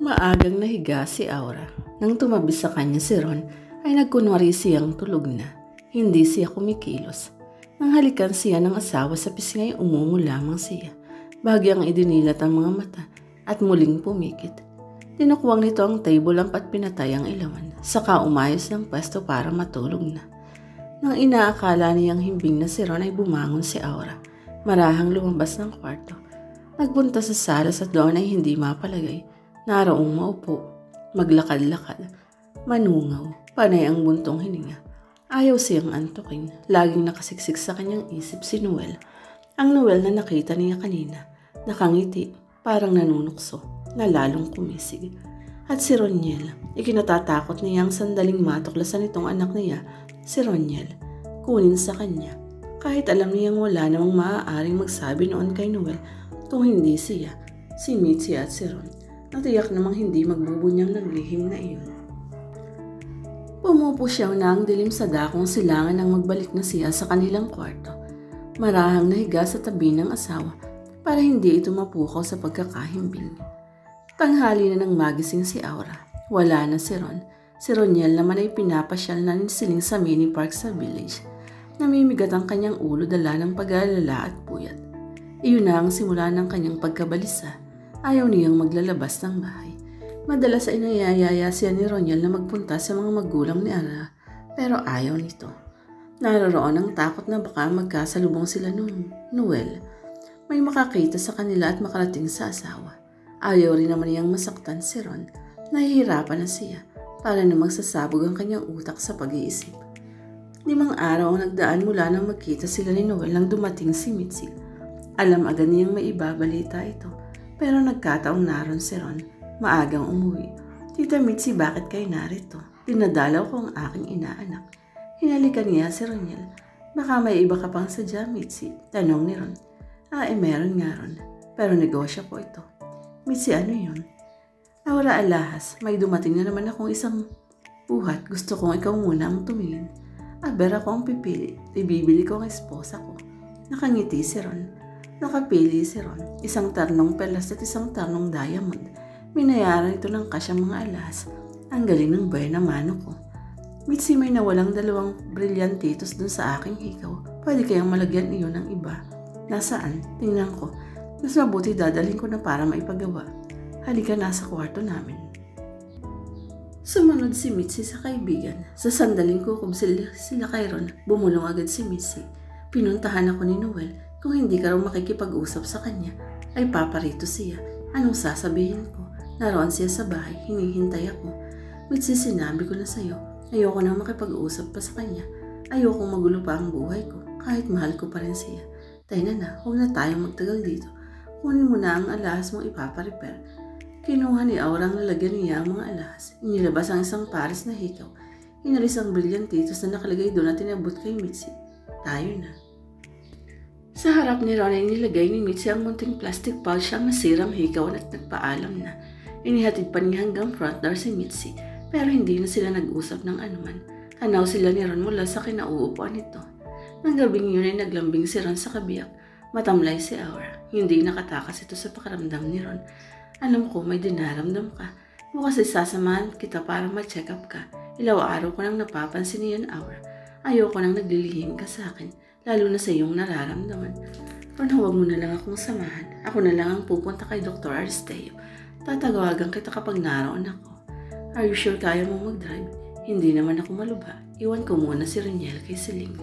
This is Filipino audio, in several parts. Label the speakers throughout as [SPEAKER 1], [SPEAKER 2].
[SPEAKER 1] Maagang nahiga si Aura. Nang tumabi sa kanya si Ron, ay nagkunwari siyang tulog na. Hindi siya kumikilos. Nang halikan siya ng asawa sa pisngay, umungo lamang siya. Bagyang idinilat ang mga mata at muling pumikit. Tinukwang nito ang table lamp at pinatay ang ilawan. Saka umayos ng pwesto para matulog na. Nang inaakala niyang himbing na si Ron ay bumangon si Aura. Marahang lumabas ng kwarto. Nagpunta sa sala sa doon ay hindi mapalagay. Naroong maupo, maglakad-lakad, manungaw, panay ang buntong hininga. Ayaw siyang antukin, laging nakasiksik sa kanyang isip si Noel. Ang Noel na nakita niya kanina, nakangiti, parang nanunukso, na lalong kumisig. At si Roniel, ikinatatakot niyang sandaling matuklasan itong anak niya, si Roniel, kunin sa kanya. Kahit alam niyang wala namang maaaring magsabi noon kay Noel kung hindi siya, si Mitzi at si Ron. Natiyak namang hindi magbubunyang naglihim na iyon. Pumupo siya na ang dilim sa dakong silangan nang magbalik na siya sa kanilang kwarto. Marahang nahiga sa tabi ng asawa para hindi ito mapukaw sa pagkakahimbing. Tanghali na nang magising si Aura. Wala na si Ron. Si Roniel naman ay pinapasyal na nisiling sa mini park sa village. Namimigat ang kanyang ulo dala ng pag-aalala at puyat. Iyon na ang simula ng kanyang pagkabalisa. Ayaw niyang maglalabas ng bahay. Madalas ay nayayaya siya ni Roniel na magpunta sa mga magulang ni Ara, pero ayaw nito. Naroroon ang takot na baka magkasalubong sila nung Noel. May makakita sa kanila at makarating sa asawa. Ayaw rin naman niyang masaktan si Ron. Nahihirapan na siya para na magsasabog ang kanyang utak sa pag-iisip. 5 araw ang nagdaan mula nang magkita sila ni Noel nang dumating si Mitzi. Alam agad niyang may ibabalita ito. Pero nagkataong naroon si Ron, maagang umuwi. Tita Mitzi, bakit kayo narito? Dinadalaw ko ang aking inaanak. Hinalikan niya si Roniel. Baka may iba ka pang sadya, Mitzi? Tanong ni Ron. Meron nga Ron. Pero negosyo po ito. Mitzi, ano yun? Aura, alahas, may dumating na naman akong isang buhat. Gusto kong ikaw muna ang tumingin. Aber ako ang pipili. Ibibili ko ang esposa ko. Nakangiti si Ron. Nakapili si Ron, isang ternong pelas at isang ternong diamond. Minayaran ito ng kasyang mga alahas. Ang galing ng buhay na mano ko. Mitzi, may nawalang 2 brilyantitos dun sa aking hikaw. Pwede kayang malagyan iyon ng iba. Nasaan? Tingnan ko. Mas mabuti dadalhin ko na para maipagawa. Halika, nasa kwarto namin. Sumunod si Mitzi sa kaibigan. Sa sandaling kukob sila kay Ron, bumulong agad si Mitzi. Pinuntahan ako ni Noel. Kung hindi ka raw makikipag-usap sa kanya, ay paparito siya. Anong sasabihin ko? Naroon siya sa bahay, hinihintay ako. Mitzi, sinabi ko na sa'yo, ayoko nang makipag-usap pa sa kanya. Ayokong magulo pa ang buhay ko, kahit mahal ko pa rin siya. Tayo na, huwag na tayong magtagal dito. Kunin mo na ang alahas mong ipaparepair. Kinuha ni Aura ang lalagyan niya ang mga alahas. Inilabas ang isang pares na hikaw. Inalis ang brilyantitos na nakalagay doon at tinabot kay Mitzi. Tayo na. Sa harap ni Ron ay nilagay ni Mitzi ang munting plastic pouch ang nasirang hikaw at nagpaalam na. Inihatid pa niya hanggang front door si Mitzi, pero hindi na sila nag-usap ng anuman. Tanaw sila ni Ron mula sa kinauupuan nito. Nang gabing yun ay naglambing si Ron sa kabiyak. Matamlay si Aura. Hindi nakatakas ito sa pakaramdam ni Ron. Alam ko may dinaramdam ka. Bukas isasamahan kita para ma-check up ka. Ilaw araw ko nang napapansin niyan, Aura. Ayoko nang naglilihim ka sa akin. Lalo na sa iyong nararamdaman. Ron, huwag mo na lang akong samahan. Ako na lang ang pupunta kay Dr. Aristeo. Tatawagan kita kapag naroon ako. Are you sure kaya mo mag-drive? Hindi naman ako malubha. Iwan ko muna si Roniel kay Celine.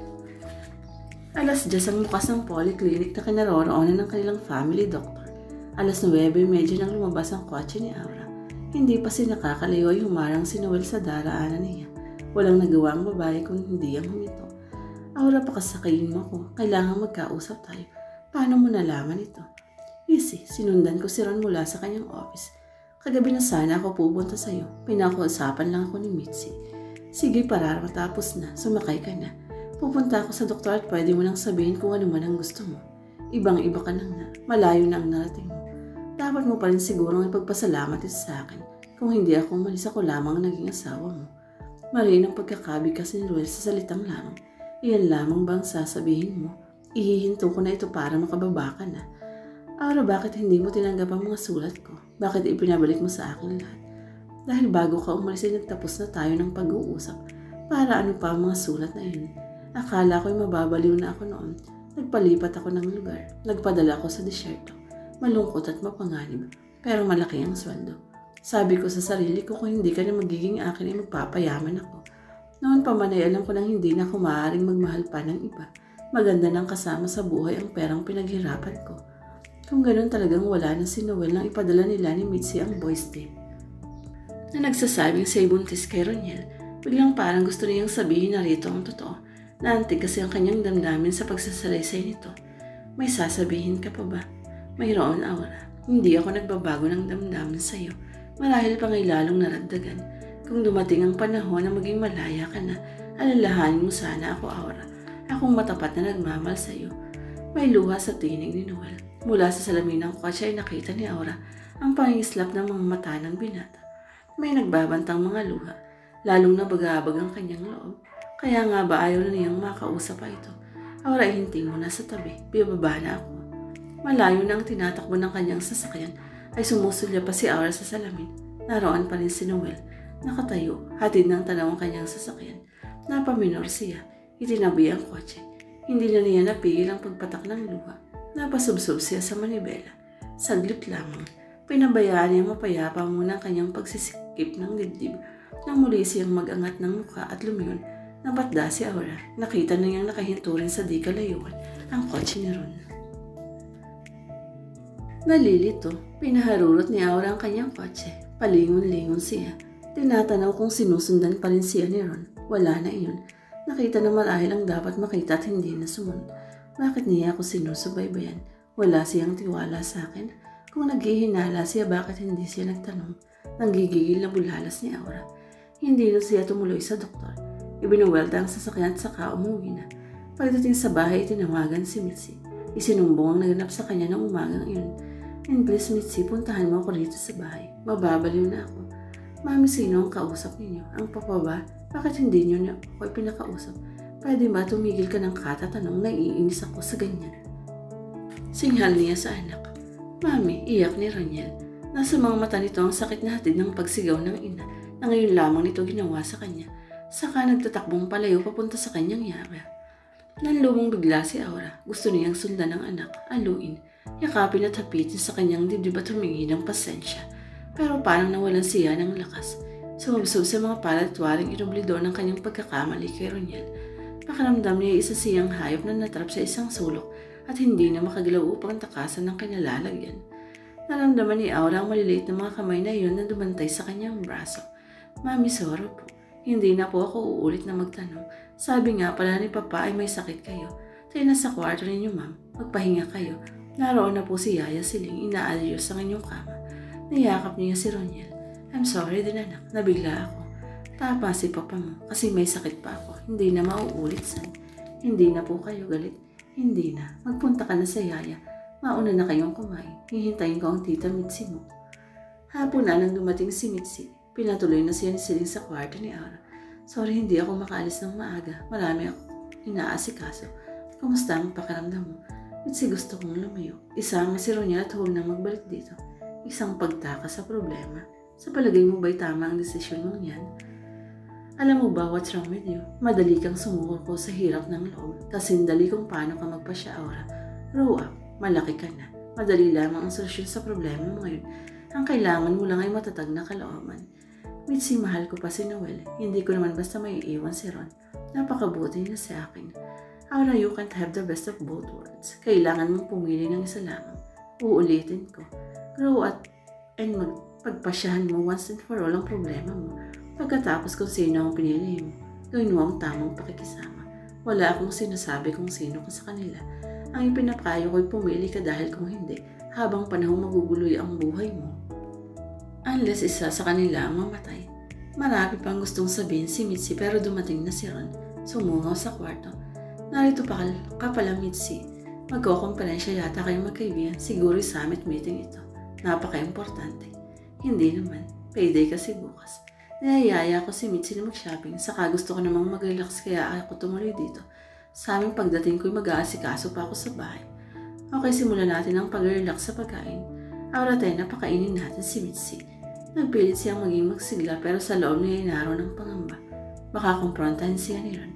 [SPEAKER 1] 10:00 ang bukas ng polyclinic na kinaroroonan ng kanilang family doctor. 9:30 nang lumabas ang kotse ni Aura. Hindi pa si nakakalayo ay humarang si Noel sa daraanan niya. Walang nagawa ang babae kung hindi ang humito. Aura, pakasakayin mo ako. Kailangan magkausap tayo. Paano mo nalaman ito? Easy, sinundan ko si Ron mula sa kanyang office. Kagabi na sana ako pupunta sa'yo. Pinakuusapan lang ako ni Mitzi. Sige, para matapos na. Sumakay ka na. Pupunta ako sa doktor at pwede mo nang sabihin kung ano man ang gusto mo. Ibang-iba ka nang na. Malayo na ang narating mo. Dapat mo pa rin sigurong ipagpasalamat ito sa akin. Kung hindi ako umalis, ako lamang naging asawa mo. Mali ng pagkakabigkas ni Noel sa salitang lang. Iyan lamang bang sasabihin mo? Ihihinto ko na ito para makababa ka na. Aura, bakit hindi mo tinanggap ang mga sulat ko? Bakit ipinabalik mo sa akin lahat? Dahil bago ka umalis ay nagtapos na tayo ng pag-uusap. Para ano pa ang mga sulat na yun? Akala ko'y mababaliw na ako noon. Nagpalipat ako ng lugar. Nagpadala ako sa disyerto. Malungkot at mapanganib. Pero malaki ang sweldo. Sabi ko sa sarili ko, kung hindi ka na magiging akin ay magpapayaman ako. Noon pa man ay alam ko nang hindi na ako maaaring magmahal pa ng iba. Maganda nang kasama sa buhay ang perang pinaghirapan ko. Kung ganoon talagang wala na si Noel nang ipadala nila ni Mitzi ang voice tape na nagsasabing siya'y buntis kay Roniel. Biglang parang gusto niyang sabihin na rito ang totoo. Naantig kasi ang kanyang damdamin sa pagsasalaysay nito. May sasabihin ka pa ba? Mayroon, Aura. Hindi ako nagbabago ng damdamin sa iyo. Marahil pa ngay lalong naragdagan. Kung dumating ang panahon na maging malaya ka na, alalahanin mo sana ako, Aura. Akong matapat na nagmamahal sa iyo. May luha sa tinig ni Noel. Mula sa salamin ng kotse ay nakita ni Aura ang pangingislap ng mga mata ng binata. May nagbabantang mga luha, lalong nabagabag ang kanyang loob. Kaya nga ba ayaw na niyang makausap pa ito? Aura, ihinting mo na sa tabi, bibaba na ako. Malayo na ang tinatakbo ng kanyang sasakyan, ay sumusulya pa si Aura sa salamin. Naroon pa rin si Noel, nakatayo, hatid ng tanaw ang kanyang sasakyan. Napaminor siya, itinabi ang kotse. Hindi na niya napigil ang pagpatak ng luha. Napasubsob siya sa manibela. Saglit lamang, pinabayaan niya mapayapa muna ang kanyang pagsisikip ng dibdib nang muli siyang mag-angat ng mukha at lumingon. Nabatda si Aura. Nakita na niyang nakahinto rin sa di kalayuan ang kotse ni Ron. Nalilito, pinaharurot ni Aura ang kanyang kotse. Palingon-lingon siya. Tinatanaw kung sinusundan pa rin siya ni Ron. Wala na iyon. Nakita na marahil ang dapat makita at hindi na sumunod. Bakit niya ako sinusubaybayan? Wala siyang tiwala sa akin. Kung naghihinala siya, bakit hindi siya nagtanong? Nanggigigil na bulalas ni Aura. Hindi na siya tumuloy sa doktor. Ibinuwelta ang sasakyan at saka umuwi na. Pagdating sa bahay, tinawagan si Mitzi. Isinumbong ang naganap sa kanya ng umagang iyon. And please, Mitzi, puntahan mo ako rito sa bahay. Mababaliw na ako. Mami, sino ang kausap ninyo? Ang papa ba? Bakit hindi niyo ako pinakausap? Pwede ba tumigil ka ng katatanong? Naiinis ako sa ganyan. Singhal niya sa anak. Mami, iyak ni Roniel. Nasa mga mata nito ang sakit na hatid ng pagsigaw ng ina na ngayon lamang nito ginawa sa kanya. Saka nagtatakbong palayo papunta sa kanyang yara. Nanlumong bigla si Aura. Gusto niyang sundan ng anak, aluin, yakapin at hapitin sa kanyang dibdib at humingi ng pasensya. Pero parang nawalan siya ng lakas. Sumabsob sa mga palatwaring inublidor ng kanyang pagkakamali kay Roniel. Pakiramdam niya isa siyang hayop na natrap sa isang sulok at hindi na makagalaw upang takasan ng kinalalagyan. Naramdaman ni Aura ang maliliit na mga kamay na iyon na dumantay sa kanyang braso. Mami, sorry po. Hindi na po ako uulit na magtanong. Sabi nga pala ni Papa ay may sakit kayo. Tayo na sa kwarto ninyo, ma'am. Magpahinga kayo. Naroon na po si Yaya Siling, inaayos sa inyong kama. Niyakap niya si Roniel. I'm sorry din, anak. Nabigla ako. Tapa si Papa mo kasi may sakit pa ako. Hindi na mauulit, son. Hindi na po kayo galit. Hindi na. Magpunta ka na sa Yaya. Mauna na kayong kumain. Hihintayin ko ang tita Mitzi mo. Hapon na nang dumating si Mitzi. Pinatuloy na siya ni Siling sa kwarto ni Aura. Sorry, hindi ako makaalis ng maaga. Marami ako inaasikaso. Kumusta ang pakiramdam mo? Mitzi, gusto kong lumayo. Isama si Roniel at huwag na magbalik dito. Isang pagtaka sa problema. Sa palagay mo ba'y tama ang desisyon mong yan? Alam mo ba what's wrong with you? Madali kang sumuko sa hirap ng loob. Kasindali kung paano ka magpasya, Aura. Grow up. Malaki ka na. Madali lamang ang solusyon sa problema mo ngayon. Ang kailangan mo lang ay matatag na kalooban. Mitzi, mahal ko pa si Noel. Hindi ko naman basta may iiwan si Ron. Napakabuti niya sa akin. Aura, you can't have the best of both worlds. Kailangan mong pumili ng isa lamang. Uulitin ko. Grow up and pagpasyahan mo once and for all ang problema mo. Pagkatapos kung sino ang pinili mo, gawin mo ang tamang pakikisama. Wala akong sinasabi kung sino ka sa kanila. Ang ipinapayo ko'y pumili ka dahil kung hindi, habang panahon maguguloy ang buhay mo. Unless isa sa kanila ang mamatay. Marami pang gustong sabihin si Mitzi pero dumating na si Ron. Sumungaw sa kwarto. Narito pa ka pala, Mitzi. Magkokomparensya yata kayong magkaibigan. Siguro summit meeting ito. Napaka-importante. Hindi naman. Payday kasi bukas. Niyayaya ko si Mitzi na mag-shopping. Saka gusto ko namang mag-relax kaya ako tumuloy dito. Sa aming pagdating ko'y mag-aasikaso pa ako sa bahay. Okay, simulan natin ang pag-relax sa pagkain. Aura tayo napakainin natin si Mitzi. Nagpilit siyang maging magsigla pero sa loob niya ay naroon ng pangamba. Baka kumprontahin siya ni Ron.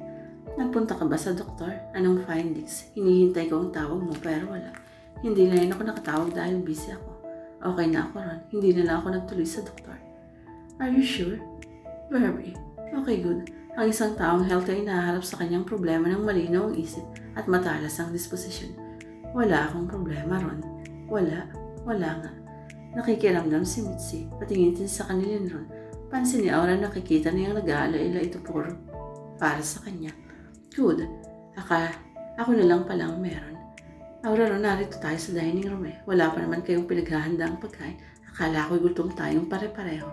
[SPEAKER 1] Nagpunta ka ba sa doktor? Anong findings? Hinihintay ko ang tawag mo pero wala. Hindi na rin ako nakatawag dahil busy ako. Okay na ako, Ron. Hindi na lang ako nagtuloy sa doktor. Are you sure? Very. Okay, good. Ang isang taong healthy ay naharap sa kanyang problema ng malinaw ang isip at matalas ang disposisyon. Wala akong problema, Ron. Wala nga. Nakikiramdam si Mitzi. Patingin din sa kanila ni Ron. Pansin ni Aura nakikita niyang nag-aalaila ito puro para sa kanya. Good. Ako na lang palang meron. Aura, Ron, narito tayo sa dining room eh. Wala pa naman kayong pinaghahanda ang pagkain. Akala ko'y gutom tayong pare-pareho.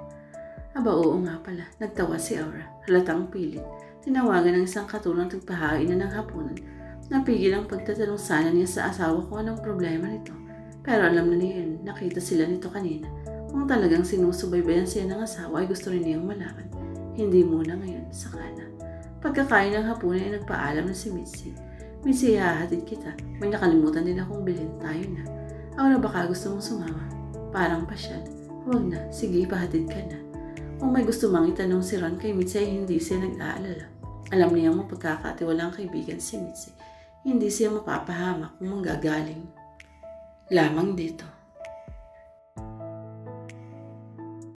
[SPEAKER 1] Aba, oo nga pala. Nagtawa si Aura. Halatang pilit. Tinawagan ng isang katulong tagpahain na ng hapunan. Napigil ang pagtatanong sana niya sa asawa kung anong problema nito. Pero alam na niya yun, nakita sila nito kanina. Kung talagang sinusubaybayan siya ng asawa ay gusto rin niyang malaman. Hindi muna ngayon, saka na. Pagkakain ng hapunan ay nagpaalam na si Mitzi. Mitzi, hahatid kita. May nakalimutan din akong bilhin, tayo na. Aura, baka gusto mong sumama? Parang pasyal. Huwag na, sige, pahatid ka na. Kung may gusto mang itanong si Ron kay Mitzi ay hindi siya nag-aalala. Alam niyang mapagkakatiwalang kaibigan si Mitzi. Hindi siya mapapahamak kung manggagaling lamang dito.